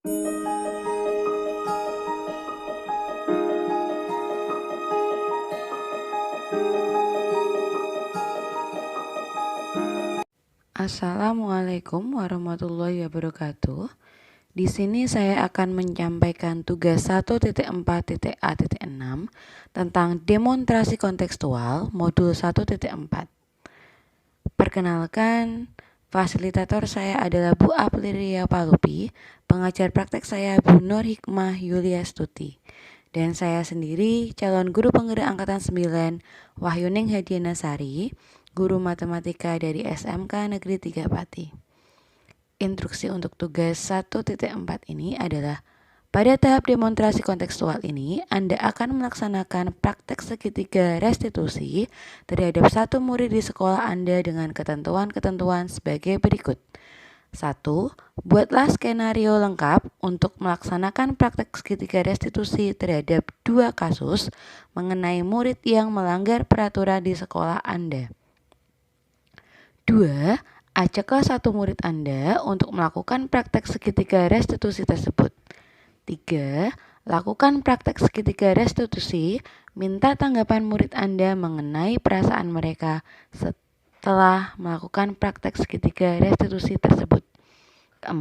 Assalamualaikum warahmatullahi wabarakatuh. Di sini saya akan menyampaikan tugas 1.4.A.6 tentang demonstrasi kontekstual modul 1.4. Perkenalkan, fasilitator saya adalah Bu Aprilia Palupi, pengajar praktek saya Bu Nur Hikmah Yuliastuti, dan saya sendiri calon guru penggerak angkatan 9 Wahyuning Hadiana Sari, guru matematika dari SMK Negeri 3 Pati. Instruksi untuk tugas 1.4 ini adalah pada tahap demonstrasi kontekstual ini, Anda akan melaksanakan praktek segitiga restitusi terhadap satu murid di sekolah Anda dengan ketentuan-ketentuan sebagai berikut. 1. Buatlah skenario lengkap untuk melaksanakan praktek segitiga restitusi terhadap 2 kasus mengenai murid yang melanggar peraturan di sekolah Anda. 2. Ajaklah satu murid Anda untuk melakukan praktek segitiga restitusi tersebut. 3. Lakukan praktek segitiga restitusi, minta tanggapan murid Anda mengenai perasaan mereka setelah melakukan praktek segitiga restitusi tersebut. 4.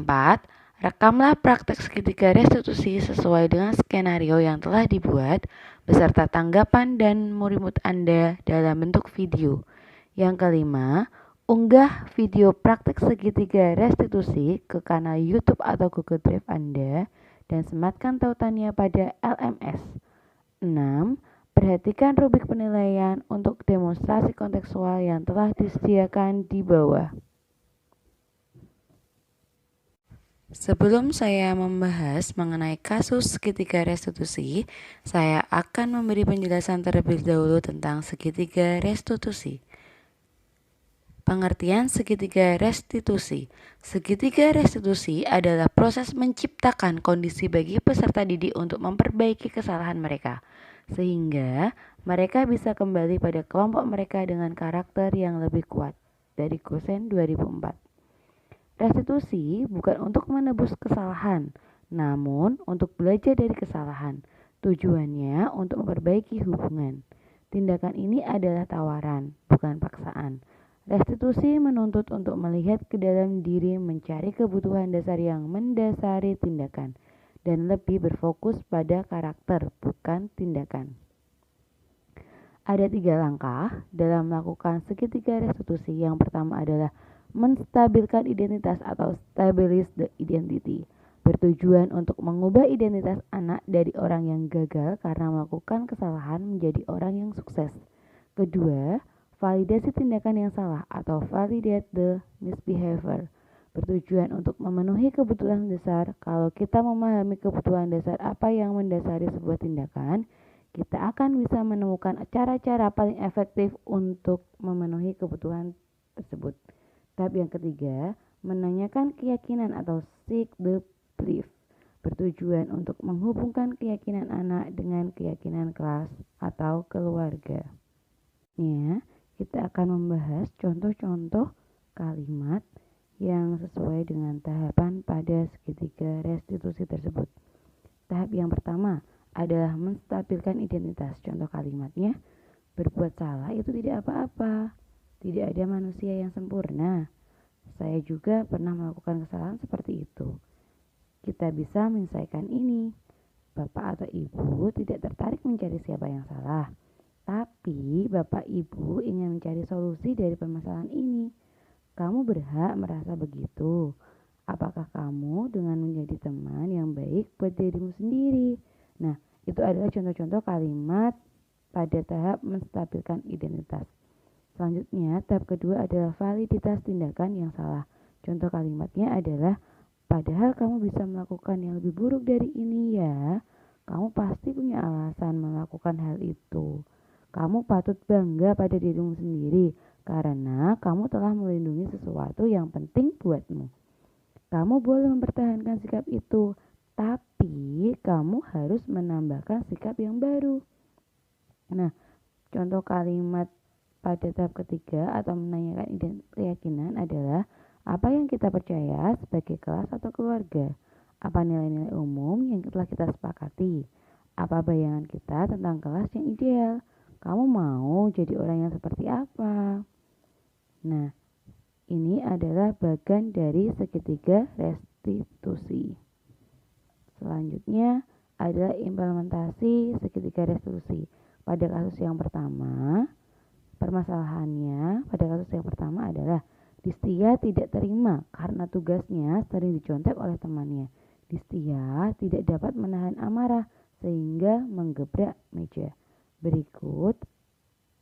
Rekamlah praktek segitiga restitusi sesuai dengan skenario yang telah dibuat beserta tanggapan dan murid Anda dalam bentuk video. Yang kelima, unggah video praktek segitiga restitusi ke kanal YouTube atau Google Drive Anda dan sematkan tautannya pada LMS. 6. Perhatikan rubrik penilaian untuk demonstrasi kontekstual yang telah disediakan di bawah. Sebelum saya membahas mengenai kasus segitiga restitusi, saya akan memberi penjelasan terlebih dahulu tentang segitiga restitusi. Pengertian segitiga restitusi. Segitiga restitusi adalah proses menciptakan kondisi bagi peserta didik untuk memperbaiki kesalahan mereka, sehingga mereka bisa kembali pada kelompok mereka dengan karakter yang lebih kuat. Dari Gosen 2004. Restitusi bukan untuk menebus kesalahan, namun untuk belajar dari kesalahan. Tujuannya untuk memperbaiki hubungan. Tindakan ini adalah tawaran, bukan paksaan. Restitusi menuntut untuk melihat ke dalam diri, mencari kebutuhan dasar yang mendasari tindakan, dan lebih berfokus pada karakter, bukan tindakan. Ada 3 langkah dalam melakukan segitiga restitusi. Yang pertama adalah menstabilkan identitas atau stabilize the identity, bertujuan untuk mengubah identitas anak dari orang yang gagal karena melakukan kesalahan menjadi orang yang sukses. Kedua, validasi tindakan yang salah atau validate the misbehavior, bertujuan untuk memenuhi kebutuhan dasar. Kalau kita memahami kebutuhan dasar apa yang mendasari sebuah tindakan, kita akan bisa menemukan cara-cara paling efektif untuk memenuhi kebutuhan tersebut. Tahap yang ketiga, menanyakan keyakinan atau seek the belief, bertujuan untuk menghubungkan keyakinan anak dengan keyakinan kelas atau keluarga. Ya, kita akan membahas contoh-contoh kalimat yang sesuai dengan tahapan pada segitiga restitusi tersebut. Tahap yang pertama adalah menstabilkan identitas. Contoh kalimatnya, berbuat salah itu tidak apa-apa. Tidak ada manusia yang sempurna. Saya juga pernah melakukan kesalahan seperti itu. Kita bisa menyelesaikan ini. Bapak atau ibu tidak tertarik mencari siapa yang salah. Tapi Bapak Ibu ingin mencari solusi dari permasalahan ini. Kamu berhak merasa begitu. Apakah kamu dengan menjadi teman yang baik buat dirimu sendiri? Nah, itu adalah contoh-contoh kalimat pada tahap menstabilkan identitas. Selanjutnya, tahap kedua adalah validitas tindakan yang salah. Contoh kalimatnya adalah, padahal kamu bisa melakukan yang lebih buruk dari ini ya. Kamu pasti punya alasan melakukan hal itu. Kamu patut bangga pada dirimu sendiri karena kamu telah melindungi sesuatu yang penting buatmu. Kamu boleh mempertahankan sikap itu, tapi kamu harus menambahkan sikap yang baru. Nah, contoh kalimat pada tahap ketiga atau menanyakan keyakinan adalah apa yang kita percaya sebagai kelas atau keluarga. Apa nilai-nilai umum yang telah kita sepakati? Apa bayangan kita tentang kelas yang ideal? Kamu mau jadi orang yang seperti apa? Nah, ini adalah bagian dari segitiga restitusi. Selanjutnya adalah implementasi segitiga restitusi. Pada kasus yang pertama, permasalahannya pada kasus yang pertama adalah Distia tidak terima karena tugasnya sering dicontek oleh temannya. Distia tidak dapat menahan amarah sehingga menggebrak meja. Berikut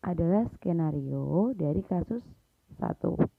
adalah skenario dari kasus 1.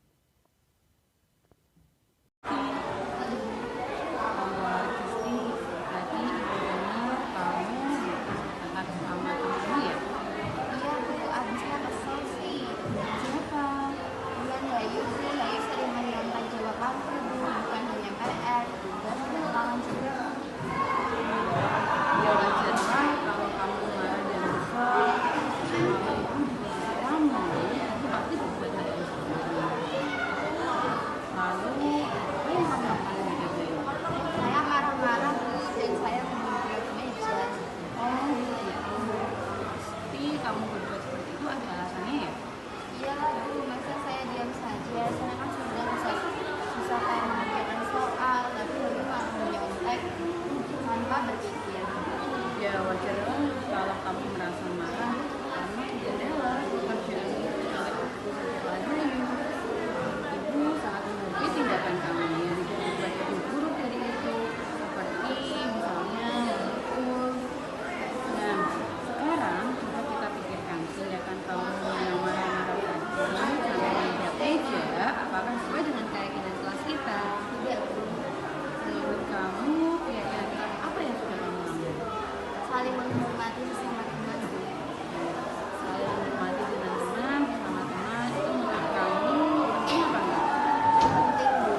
Ya wajar lah kalau kamu merasa marah karena tidak rela pekerjaan itu lagi. Ibu sangat menghargai tindakan kamu yang berbuat lebih buruk dari itu, seperti misalnya memukul. Nah, sekarang coba kita pikirkan tindakan kamu yang marah-marah tadi sampai menginjak meja, apakah sesuai dengan keyakinan kelas kita? Tidak. Menurut kamu keyakinan kelas apa yang sudah kamu ambil? Saling menghormati sesama teman. Saling menghormati teman-teman bersama teman itu menurut kamu penting apa enggak? Penting, Bu.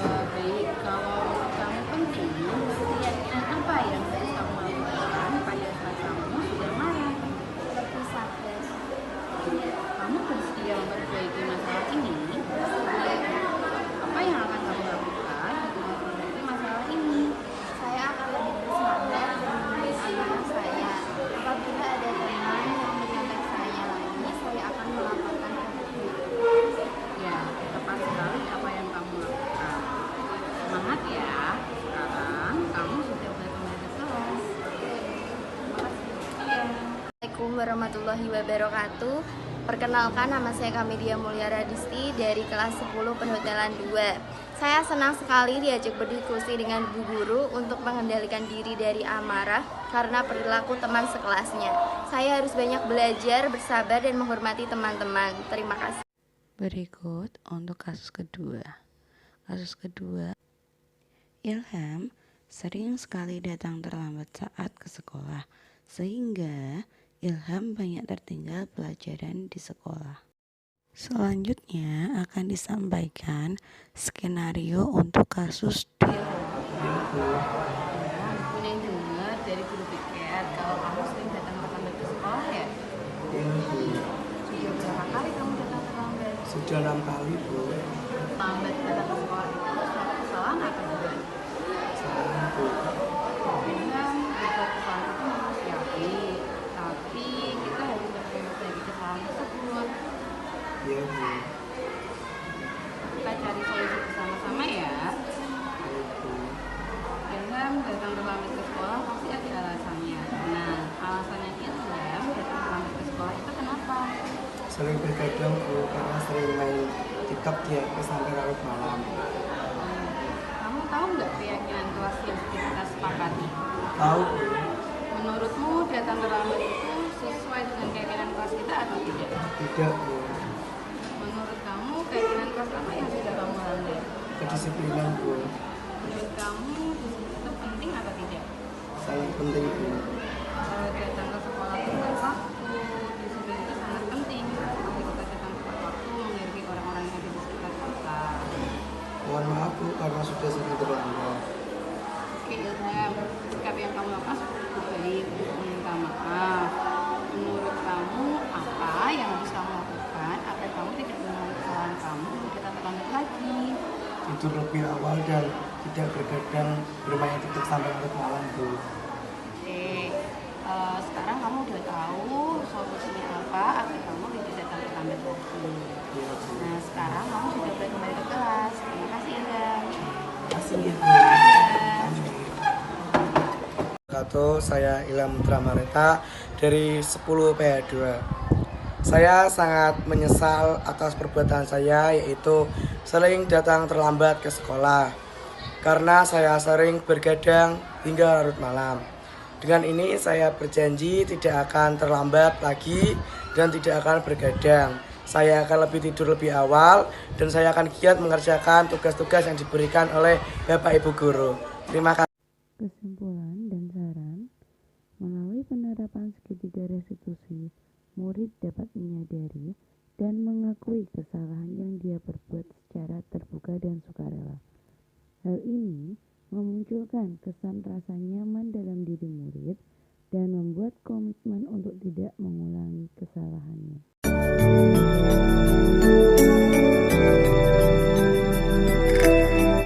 Baik, kalau menurut kamu penting, keyakinan apa yang harus kamu lakukan pada saat kamu sudah marah? Lebih sabar. Kamu bersedia memperbaiki masalah ini? Apa yang akan kamu lakukan untuk memperbaiki masalah ini? Saya akan lebih bersabar dan menulis amarah saya. Apabila ada teman yang menyontek saya lagi, saya akan melaporkan ke guru. Ya, tepat sekali apa yang kamu lakukan. Semangat ya. Sekarang kamu sudah boleh kembali ke kelas. Terima kasih. Iya. Assalamualaikum warahmatullahi wabarakatuh. Perkenalkan, nama saya Kamedia Mulyara Disti dari kelas 10 Perhotelan 2. Saya senang sekali diajak berdiskusi dengan Bu Guru untuk mengendalikan diri dari amarah karena perilaku teman sekelasnya. Saya harus banyak belajar, bersabar, dan menghormati teman-teman. Terima kasih. Berikut untuk kasus kedua. Kasus kedua, Ilham sering sekali datang terlambat saat ke sekolah, sehingga Ilham banyak tertinggal pelajaran di sekolah. Selanjutnya akan disampaikan skenario untuk kasus 2. Punya dengar dari guru piket kalau kamu sering datang terlambat ke sekolah ya? Sudah berapa kali kamu datang terlambat? Sudah 6 kali, Bu. Lambat datang ke sekolah itu suatu kesalahan apa bukan? Salah, Bu. Memang berbuat kesalahan itu manusiawi, tapi kita harus memperbaiki kesalahan tersebut. Iya, Bu. Kita cari solusi bersama-sama ya. Baik, Bu. Ilham datang terlambat ke sekolah pasti ada alasannya. Nah, alasannya Ilham datang terlambat ke sekolah itu kenapa? Sering bergadang, Bu, karena sering main TikTok di HP sampai larut malam. Kamu tahu nggak keyakinan kelas yang kita sepakati? Tahu, Bu? Menurutmu datang terlambat itu sesuai dengan keyakinan kelas kita atau tidak? Tidak, Bu. Menurut kamu keyakinan kelas apa yang sudah kamu langgar? Kedisiplinan, Bu. Menurut kamu disiplin itu penting atau tidak? Sangat penting, Bu. Datang ke sekolah tepat waktu, disiplin itu sangat penting. Seperti kita datang tepat waktu, menghargai orang-orang yang ada di sekitar kita. Mohon maaf, Bu, karena sudah sering terlambat. Oke Ilham, sikap yang kamu lakukan cukup baik untuk meminta maaf. Menurut kamu apa yang harus kamu lakukan agar kamu tidak mengulangi kesalahan kamu untuk kita terlambat lagi? tidur lebih awal dan tidak bergadang bermain TikTok sampai larut malam, Bu. Oke, sekarang kamu udah tahu solusinya apa agar kamu tidak datang terlambat lagi. Iya, Bu. Nah, sekarang kamu sudah boleh kembali ke kelas. Terima kasih, Ilham. Terima kasih, Bu. Dadah. Saya Ilham Tramareta dari 10 PH2. Saya sangat menyesal atas perbuatan saya, yaitu sering datang terlambat ke sekolah karena saya sering bergadang hingga larut malam. Dengan ini saya berjanji tidak akan terlambat lagi dan tidak akan bergadang. Saya akan lebih tidur lebih awal dan saya akan giat mengerjakan tugas-tugas yang diberikan oleh Bapak Ibu Guru. Terima kasih. Kesimpulan dan saran, melalui penerapan segitiga restitusi, murid dapat menyadari dan mengakui kesalahan yang dia perbuat secara terbuka dan sukarela. Hal ini memunculkan kesan rasa nyaman dalam diri murid dan membuat komitmen untuk tidak mengulangi kesalahannya.